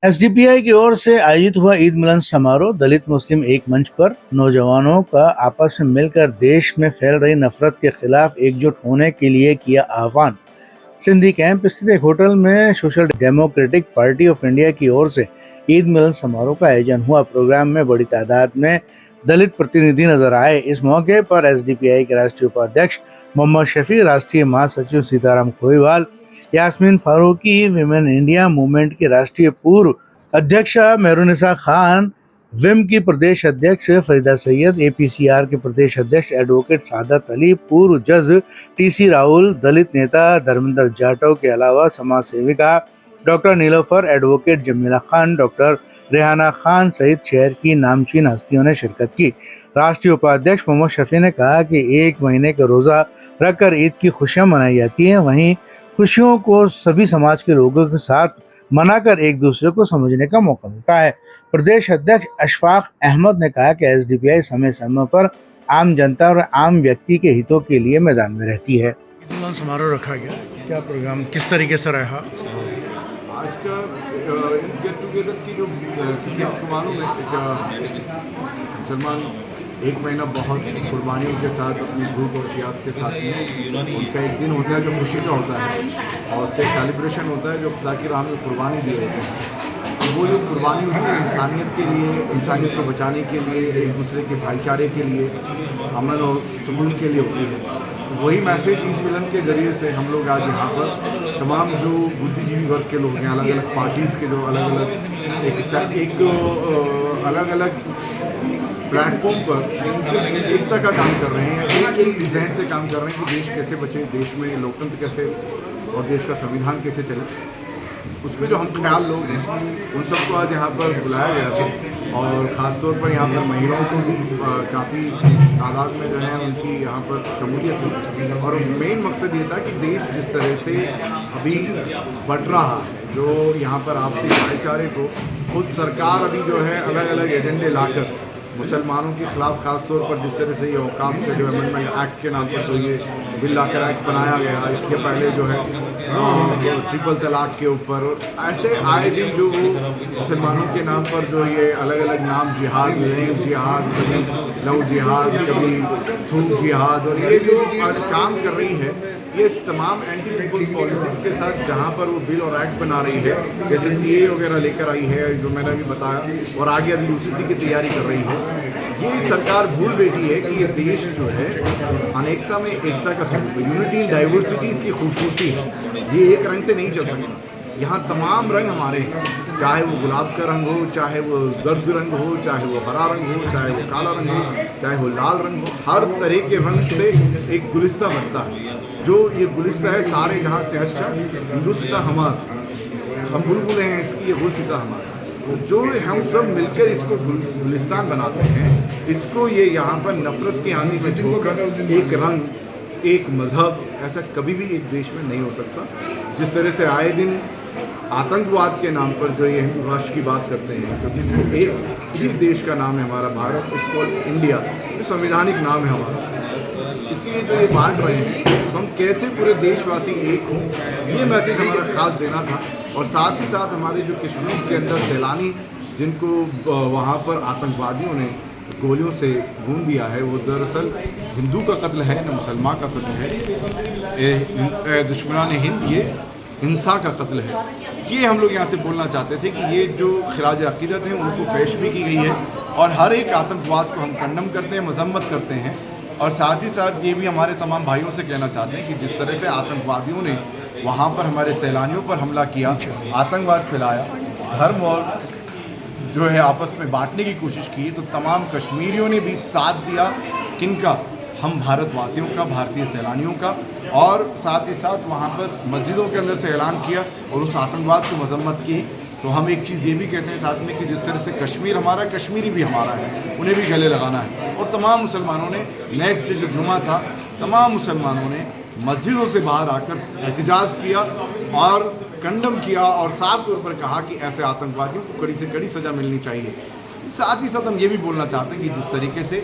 SDPI की ओर से आयोजित हुआ ईद मिलन समारोह। दलित मुस्लिम एक मंच पर नौजवानों का आपस में मिलकर देश में फैल रही नफरत के खिलाफ एकजुट होने के लिए किया आह्वान। सिंधी कैंप स्थित एक होटल में social democratic party of India की ओर से ईद मिलन समारोह का आयोजन हुआ। प्रोग्राम में बड़ी तादाद में दलित प्रतिनिधि नजर आए। इस मौके पर एसडीपीआई के राष्ट्रीय उपाध्यक्ष मोहम्मद शफी, राष्ट्रीय महासचिव Sitaram Khoiwal, Yasmeen Farooqui, women India movement की राष्ट्रीय पूर्व अध्यक्षा मेहरुनिसा खान, विम की प्रदेश अध्यक्ष फरीदा सैयद, एपीसीआर के प्रदेश अध्यक्ष एडवोकेट सादत अली, पूर्व जज टीसी राहुल, दलित नेता धर्मेंद्र जाटव के अलावा समाज सेविका doctor Nilofar, advocate Jamila Khan, doctor Rehana Khan सहित शहर की नामचीन हस्तियों ने शिरकत की। राष्ट्रीय उपाध्यक्ष मोहम्मद शफी ने कहा कि एक महीने का रोजा रखकर ईद की खुशियां मनाई जाती हैं, वहीं खुशियों को सभी समाज के लोगों के साथ मनाकर एक दूसरे को समझने का मौका मिलता है। प्रदेश अध्यक्ष अशफाक अहमद ने कहा कि एसडीपीआई समय समय पर आम जनता और आम व्यक्ति के हितों के लिए मैदान में रहती है। समारोह रखा गया, क्या प्रोग्राम किस तरीके से रहा? आज का गेट टुगेदर की जो, क्योंकि आपको मालूम है मुसलमान एक महीना बहुत कुर्बानियों के साथ अपनी भूख और प्यास के साथ उनका एक दिन होता है जो खुशी का होता है, और उसका एक सेलिब्रेशन होता है जो खुदा की राह में कुर्बानी दी होती है। तो वो जो कुर्बानी होती है इंसानियत के लिए, इंसानियत को बचाने के लिए, एक दूसरे के भाईचारे के लिए, अमन और सुकून के लिए होती है। वही मैसेज ईद मिलन के ज़रिए से हम लोग आज यहाँ पर तमाम जो बुद्धिजीवी वर्ग के लोग हैं, अलग अलग पार्टीज़ के जो अलग अलग प्लेटफॉर्म पर एकता का काम कर रहे हैं, एक ही डिज़ाइन से काम कर रहे हैं कि देश कैसे बचे, देश में लोकतंत्र कैसे और देश का संविधान कैसे चले, उस पर जो हम ख्याल लोग हैं उन सबको आज यहाँ पर बुलाया गया था। और ख़ास तौर पर यहाँ पर महिलाओं को भी काफ़ी तादाद में जो है उनकी यहाँ पर शमूलियत हुई, और मेन मकसद ये था कि देश जिस तरह से अभी बढ़ रहा है, जो यहाँ पर आपसी भाईचारे को खुद सरकार अभी जो है अलग अलग एजेंडे लाकर मुसलमानों के ख़िलाफ़ ख़ास तौर पर जिस तरह से ये औकाफ के जो अमेंडमेंट एक्ट के नाम पर जो ये बिल लाकर एक्ट बनाया गया, इसके पहले जो है ट्रिपल तलाक के ऊपर, ऐसे आए दिन जो मुसलमानों के नाम पर जो ये अलग अलग नाम जिहाद, लेन जिहाद, कभी लव जिहाद, कभी थूक जिहाद, और ये जो काम कर रही है ये तमाम एंटी पीपल्स पॉलिसीज़ के साथ जहाँ पर वो बिल और एक्ट बना रही है, जैसे सीए वगैरह लेकर आई है जो मैंने अभी बताया, और आगे अभी यूसीसी की तैयारी कर रही है। ये सरकार भूल बैठी है कि ये देश जो है अनेकता में एकता का स्वरूप है, यूनिटी इन डाइवर्सिटीज़ की खूबसूरती है। ये एक रंग से नहीं चल सकता, यहाँ तमाम रंग हमारे हैं, चाहे वो गुलाब का रंग हो, चाहे वो जर्द रंग हो, चाहे वो हरा रंग हो, चाहे वो काला रंग हो, चाहे वो लाल रंग हो, हर तरह के रंग से एक गुलिस्ता बनता है। जो ये गुलिस्ता है सारे जहाँ से अच्छा हिंदुस्तान हमारा, हम बुलबुल हैं इसकी, ये गुलसिता हमारा, तो जो हम सब मिलकर इसको गुलिस्तान बनाते हैं, इसको ये यहाँ पर नफरत की आंधी में छोड़कर एक रंग, एक मज़हब, ऐसा कभी भी एक देश में नहीं हो सकता। जिस तरह से आए दिन आतंकवाद के नाम पर जो ये हिंदू राष्ट्र की बात करते हैं, क्योंकि एक ही देश का नाम है हमारा भारत, इसको इंडिया, जो संवैधानिक नाम है हमारा, इसलिए जो ये बांट रहे हैं तो हम कैसे पूरे देशवासी एक हों, ये मैसेज हमारा ख़ास देना था। और साथ ही साथ हमारे जो कश्मीर के अंदर सैलानी जिनको वहाँ पर आतंकवादियों ने गोलियों से भून दिया है, वो दरअसल हिंदू का कत्ल है, न मुसलमान का कत्ल है, दुश्मनान हिंद, ये हिंसा का कत्ल है। ये हम लोग यहाँ से बोलना चाहते थे कि ये जो खिराज अक़ीदत हैं उनको पेश भी की गई है, और हर एक आतंकवाद को हम कंडम करते हैं, मजम्मत करते हैं। और साथ ही साथ ये भी हमारे तमाम भाइयों से कहना चाहते हैं कि जिस तरह से आतंकवादियों ने वहाँ पर हमारे सैलानियों पर हमला किया, आतंकवाद फैलाया, धर्म और जो है आपस में बांटने की कोशिश की, तो तमाम कश्मीरियों ने भी साथ दिया, किनका, हम भारतवासियों का, भारतीय सैलानियों का, और साथ ही साथ वहाँ पर मस्जिदों के अंदर से ऐलान किया और उस आतंकवाद को मजम्मत की। तो हम एक चीज़ ये भी कहते हैं साथ में कि जिस तरह से कश्मीर हमारा, कश्मीरी भी हमारा है, उन्हें भी गले लगाना है। और तमाम मुसलमानों ने नेक्स्ट डे जो जुमा था, तमाम मुसलमानों ने मस्जिदों से बाहर आकर एहतजाज किया और कंडम किया, और साफ तौर पर कहा कि ऐसे आतंकवादियों को कड़ी से कड़ी सज़ा मिलनी चाहिए। साथ ही साथ हम ये भी बोलना चाहते हैं कि जिस तरीके से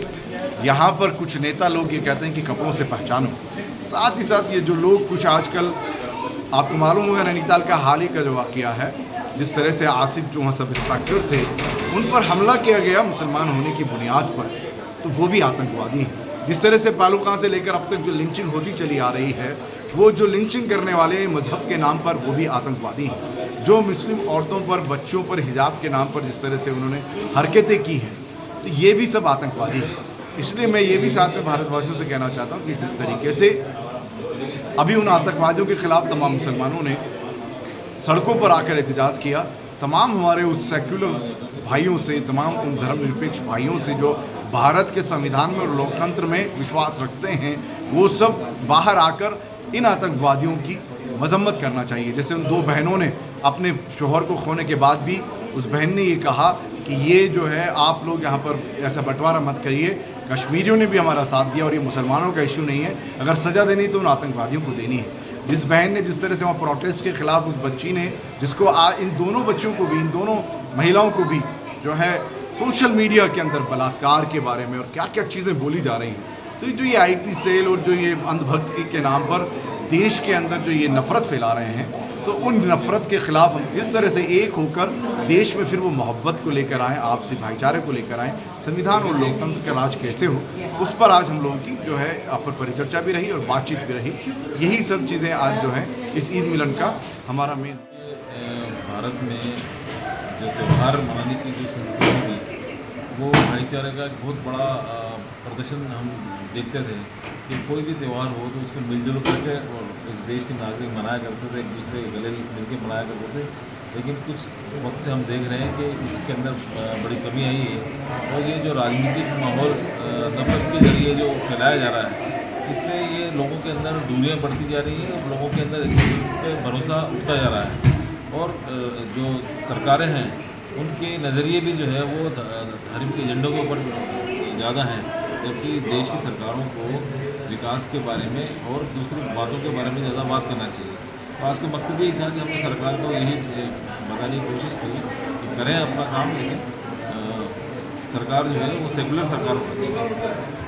यहाँ पर कुछ नेता लोग ये कहते हैं कि कपड़ों से पहचानो, साथ ही साथ ये जो लोग कुछ आजकल आपको मालूम होगा नैनीताल का हाल ही का जो वाक़या है, जिस तरह से आसिफ जो वहाँ सब इंस्पेक्टर थे उन पर हमला किया गया मुसलमान होने की बुनियाद पर, तो वो भी आतंकवादी हैं। जिस तरह से पालुका से लेकर अब तक जो लिंचिंग होती चली आ रही है, वो जो लिंचिंग करने वाले मज़हब के नाम पर वो भी आतंकवादी हैं। जो मुस्लिम औरतों पर, बच्चों पर हिजाब के नाम पर जिस तरह से उन्होंने हरकतें की हैं, तो ये भी सब आतंकवादी हैं। इसलिए मैं ये भी साथ में भारतवासियों से कहना चाहता हूँ कि जिस तरीके से अभी उन आतंकवादियों के ख़िलाफ़ तमाम मुसलमानों ने सड़कों पर आकर एहतजाज किया, तमाम हमारे उस सेक्युलर भाइयों से, तमाम उन धर्मनिरपेक्ष भाइयों से जो भारत के संविधान में और लोकतंत्र में विश्वास रखते हैं, वो सब बाहर आकर इन आतंकवादियों की मजम्मत करना चाहिए। जैसे उन दो बहनों ने अपने शोहर को खोने के बाद भी उस बहन ने ये कहा कि ये जो है आप लोग यहाँ पर ऐसा बंटवारा मत करिए, कश्मीरियों ने भी हमारा साथ दिया और ये मुसलमानों का इशू नहीं है, अगर सज़ा देनी तो उन आतंकवादियों को देनी है। जिस बहन ने जिस तरह से वहाँ प्रोटेस्ट के ख़िलाफ़ उस बच्ची ने, जिसको इन दोनों बच्चियों को भी, इन दोनों महिलाओं को भी जो है सोशल मीडिया के अंदर बलात्कार के बारे में और क्या क्या चीज़ें बोली जा रही हैं, तो जो ये IT सेल और जो ये अंधभक्ति के नाम पर देश के अंदर जो ये नफ़रत फैला रहे हैं, तो उन नफ़रत के ख़िलाफ़ हम इस तरह से एक होकर देश में फिर वो मोहब्बत को लेकर आएँ, आपसी भाईचारे को लेकर आएँ, संविधान और लोकतंत्र का राज कैसे हो, उस पर आज हम लोगों की जो है आप पर परिचर्चा भी रही और बातचीत भी रही। यही सब चीज़ें आज जो है इस ईद मिलन का हमारा मेन। भारत में जो त्यौहार मनाने की जो संस्कृति थी, वो भाईचारे का एक बहुत बड़ा प्रदर्शन हम देखते थे कि कोई भी त्यौहार हो तो उसको मिलजुल करके और इस देश के नागरिक मनाया करते थे, एक दूसरे के गले मिल के मनाया करते थे। लेकिन कुछ वक्त से हम देख रहे हैं कि इसके अंदर बड़ी कमी आई है और ये जो राजनीतिक माहौल नफरत के जरिए जो फैलाया जा रहा है, इससे ये लोगों के अंदर दूरियां बढ़ती जा रही हैं और लोगों के अंदर एक दूसरे पर भरोसा उठता जा रहा है। और जो सरकारें हैं उनके नज़रिए भी जो है वो धर्म के एजेंडों के ऊपर ज़्यादा हैं, जबकि देश की सरकारों को विकास के बारे में और दूसरी बातों के बारे में ज़्यादा बात करना चाहिए। तो आज का मकसद यही था कि हमने सरकार को यही बताने की कोशिश की कि करें अपना काम, लेकिन सरकार जो है वो सेकुलर सरकार होनी चाहिए।